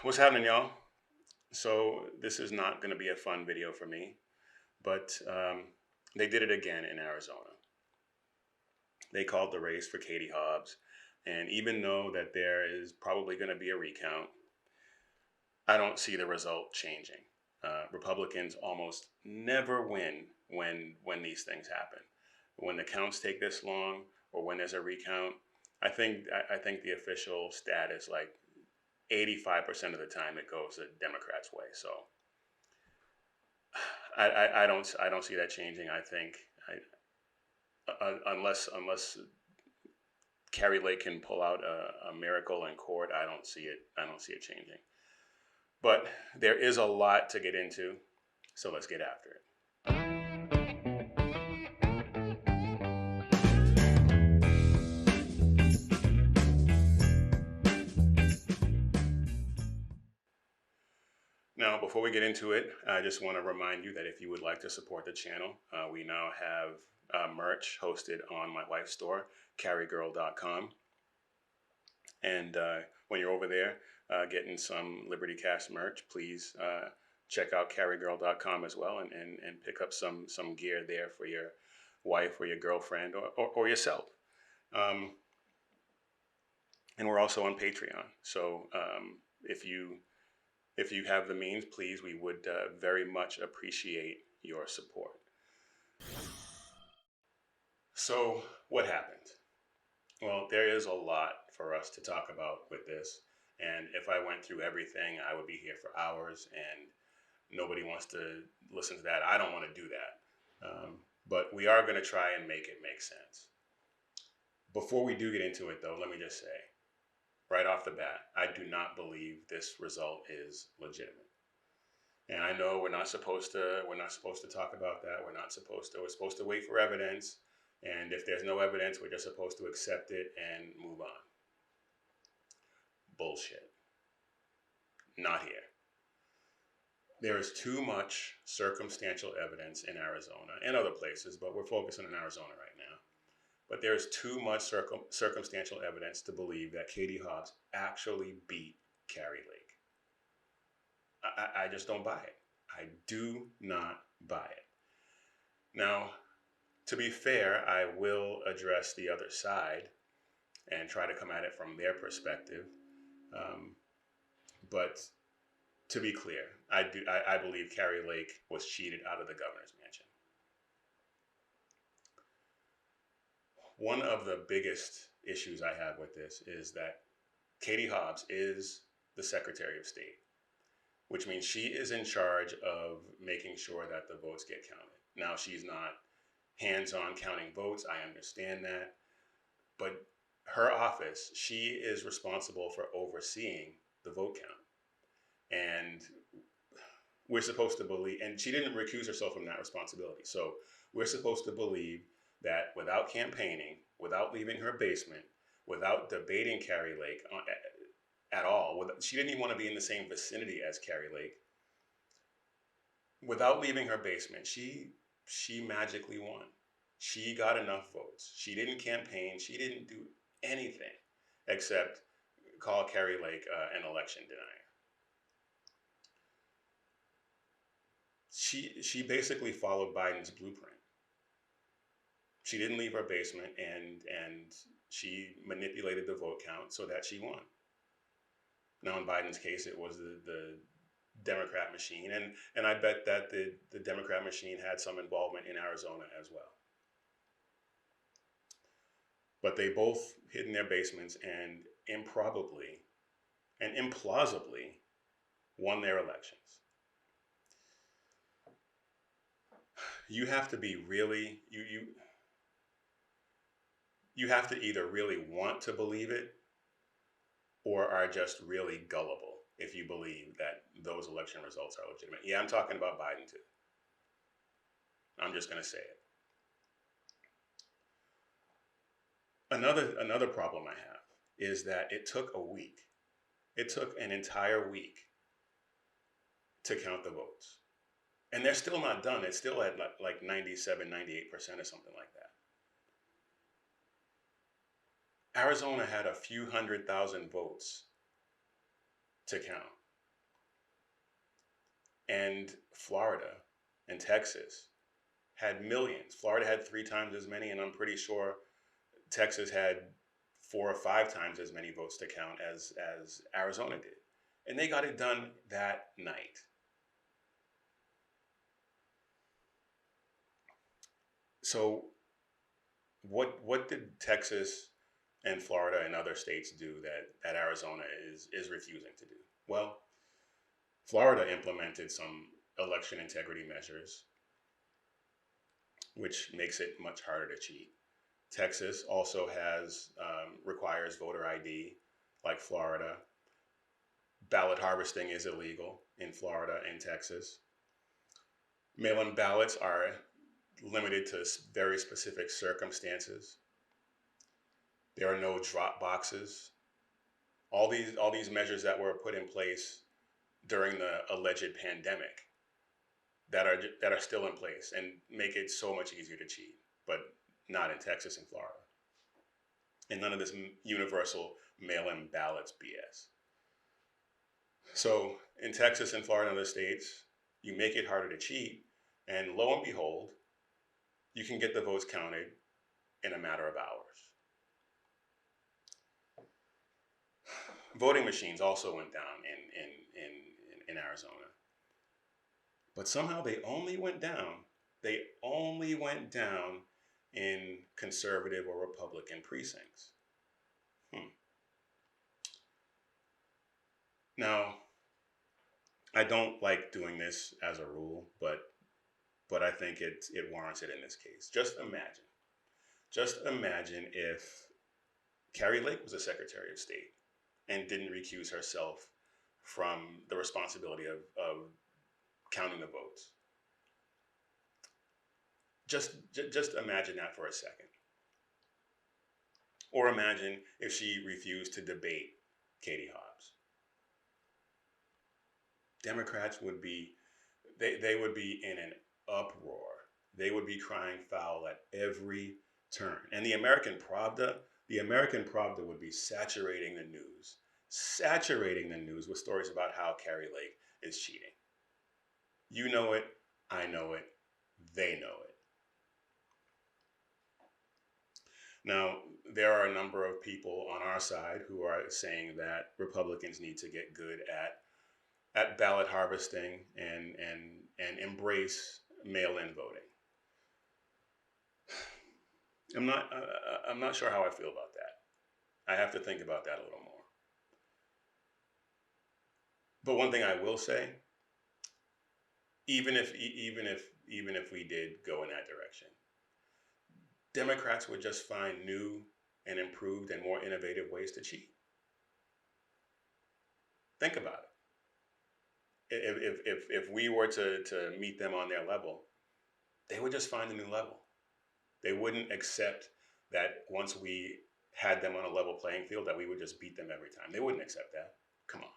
What's happening, y'all? So this is not going to be a fun video for me, but they did it again in Arizona. They called the race for Katie Hobbs, and even though that there is probably going to be a recount, I don't see the result changing. Republicans almost never win when these things happen. When the counts take this long, or when there's a recount, I think the official stat is like 85% of the time it goes the Democrats' way. So I don't see that changing. I think unless Kari Lake can pull out a miracle in court, I don't see it changing. But there is a lot to get into, so let's get after it. Now, before we get into it, I just want to remind you that if you would like to support the channel, we now have merch hosted on my wife's store, karigirl.com. And when you're over there getting some Liberty Cast merch, please check out karigirl.com as well and pick up some gear there for your wife or your girlfriend or yourself. And we're also on Patreon. So if you have the means, please, we would very much appreciate your support. So what happened? Well, there is a lot for us to talk about with this. And if I went through everything, I would be here for hours, and nobody wants to listen to that. I don't want to do that. But we are going to try and make it make sense. Before we do get into it, though, let me just say, right off the bat, I do not believe this result is legitimate. And I know we're not supposed to talk about that. We're supposed to wait for evidence. And if there's no evidence, we're just supposed to accept it and move on. Bullshit. Not here. There is too much circumstantial evidence in Arizona and other places, but we're focusing on Arizona right now. But there's too much circumstantial evidence to believe that Katie Hobbs actually beat Kari Lake. I just don't buy it. I do not buy it. Now, to be fair, I will address the other side and try to come at it from their perspective. But to be clear, I believe Kari Lake was cheated out of the governor's mansion. One of the biggest issues I have with this is that Katie Hobbs is the Secretary of State, which means she is in charge of making sure that the votes get counted. Now, she's not hands-on counting votes. I understand that. But her office, she is responsible for overseeing the vote count. And we're supposed to believe, and she didn't recuse herself from that responsibility. So we're supposed to believe that without campaigning, without leaving her basement, without debating Kari Lake at all, she didn't even want to be in the same vicinity as Kari Lake. Without leaving her basement, she magically won. She got enough votes. She didn't campaign. She didn't do anything except call Kari Lake an election denier. She basically followed Biden's blueprint. She didn't leave her basement, and she manipulated the vote count so that she won. Now, in Biden's case, it was the Democrat machine, and I bet that the Democrat machine had some involvement in Arizona as well. But they both hid in their basements and improbably and implausibly won their elections. You have to be really, you have to either really want to believe it or are just really gullible if you believe that those election results are legitimate. Yeah, I'm talking about Biden too. I'm just going to say it. Another problem I have is that it took a week. It took an entire week to count the votes. And they're still not done. It's still at like 97, 98% or something like that. Arizona had a few 100,000 votes to count. And Florida and Texas had millions. Florida had 3 times as many, and I'm pretty sure Texas had 4 or 5 times as many votes to count as Arizona did. And they got it done that night. So what did Texas and Florida and other states do that Arizona is refusing to do? Well, Florida implemented some election integrity measures, which makes it much harder to cheat. Texas also has requires voter ID, like Florida. Ballot harvesting is illegal in Florida and Texas. Mail-in ballots are limited to very specific circumstances. There are no drop boxes. All these measures that were put in place during the alleged pandemic that are still in place and make it so much easier to cheat, but not in Texas and Florida. And none of this universal mail-in ballots BS. So in Texas and Florida and other states, you make it harder to cheat, and lo and behold, you can get the votes counted in a matter of hours. Voting machines also went down in Arizona. But somehow they only went down in conservative or Republican precincts. Now, I don't like doing this as a rule, but I think it warrants it in this case. Just imagine if Kari Lake was a Secretary of State and didn't recuse herself from the responsibility of counting the votes. Just imagine that for a second. Or imagine if she refused to debate Katie Hobbs. Democrats would be, they would be in an uproar. They would be crying foul at every turn. And the American Pravda would be saturating the news with stories about how Kari Lake is cheating. You know it, I know it, they know it. Now, there are a number of people on our side who are saying that Republicans need to get good at ballot harvesting and embrace mail-in voting. I'm not sure how I feel about that. I have to think about that a little more. But one thing I will say, even if we did go in that direction, Democrats would just find new and improved and more innovative ways to cheat. Think about it. If we were to meet them on their level, they would just find a new level. They wouldn't accept that once we had them on a level playing field that we would just beat them every time. They wouldn't accept that. Come on.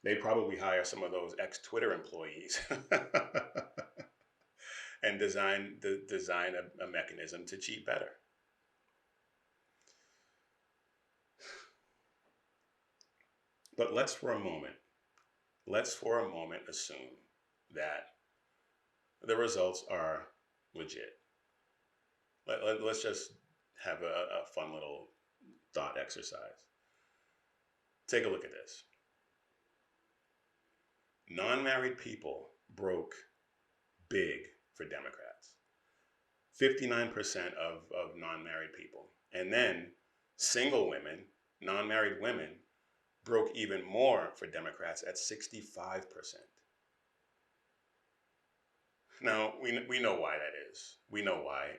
They'd probably hire some of those ex-Twitter employees and design a mechanism to cheat better. But let's for a moment assume that the results are legit. Let's just have a fun little thought exercise. Take a look at this. Non-married people broke big for Democrats. 59% of non-married people. And then single women, non-married women, broke even more for Democrats at 65%. Now, we know why that is. We know why.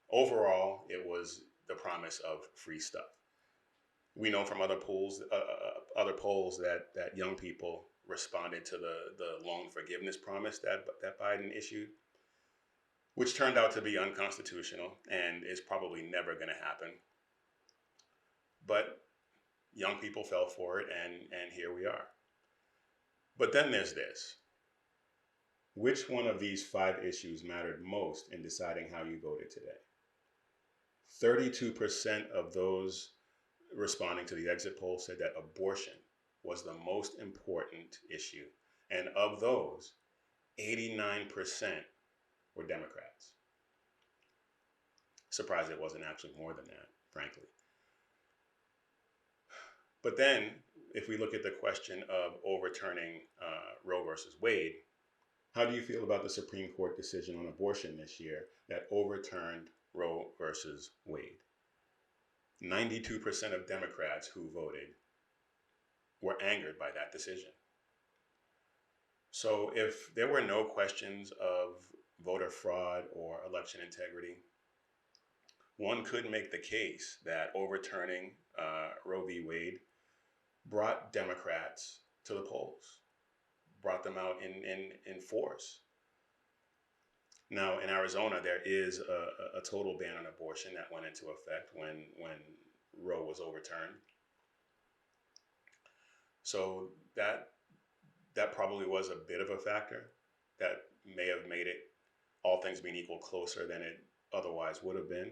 Overall, it was the promise of free stuff. We know from other polls that young people responded to the loan forgiveness promise that Biden issued, which turned out to be unconstitutional and is probably never going to happen. But young people fell for it, and here we are. But then there's this. Which one of these 5 issues mattered most in deciding how you voted today? 32% of those responding to the exit poll said that abortion was the most important issue. And of those, 89% were Democrats. Surprised it wasn't actually more than that, frankly. But then, if we look at the question of overturning Roe versus Wade, how do you feel about the Supreme Court decision on abortion this year that overturned Roe versus Wade? 92% of Democrats who voted were angered by that decision. So if there were no questions of voter fraud or election integrity, one could make the case that overturning Roe v. Wade brought Democrats to the polls, brought them out in force. Now, in Arizona, there is a total ban on abortion that went into effect when Roe was overturned. So that probably was a bit of a factor that may have made it, all things being equal, closer than it otherwise would have been.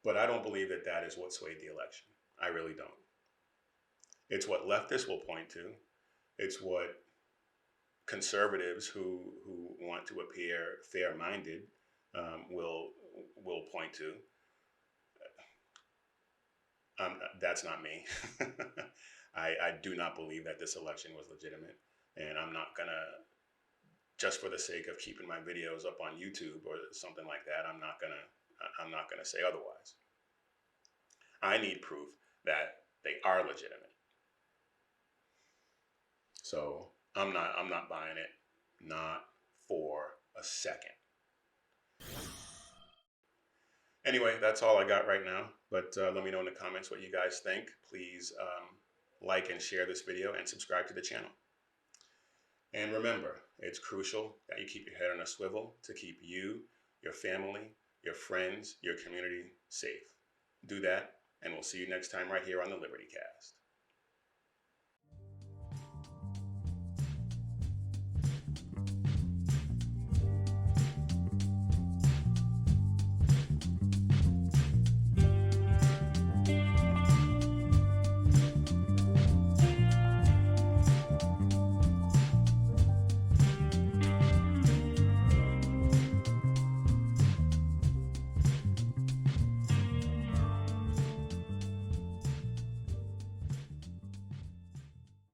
But I don't believe that that is what swayed the election. I really don't. It's what leftists will point to. It's what conservatives who want to appear fair-minded will point to. That's not me. I do not believe that this election was legitimate, and I'm not gonna, just for the sake of keeping my videos up on YouTube or something like that, I'm not gonna say otherwise. I need proof that they are legitimate. So I'm not buying it, not for a second. Anyway, that's all I got right now. But let me know in the comments what you guys think. Please like and share this video and subscribe to the channel. And remember, it's crucial that you keep your head on a swivel to keep you, your family, your friends, your community safe. Do that, and we'll see you next time right here on the Liberty Cast.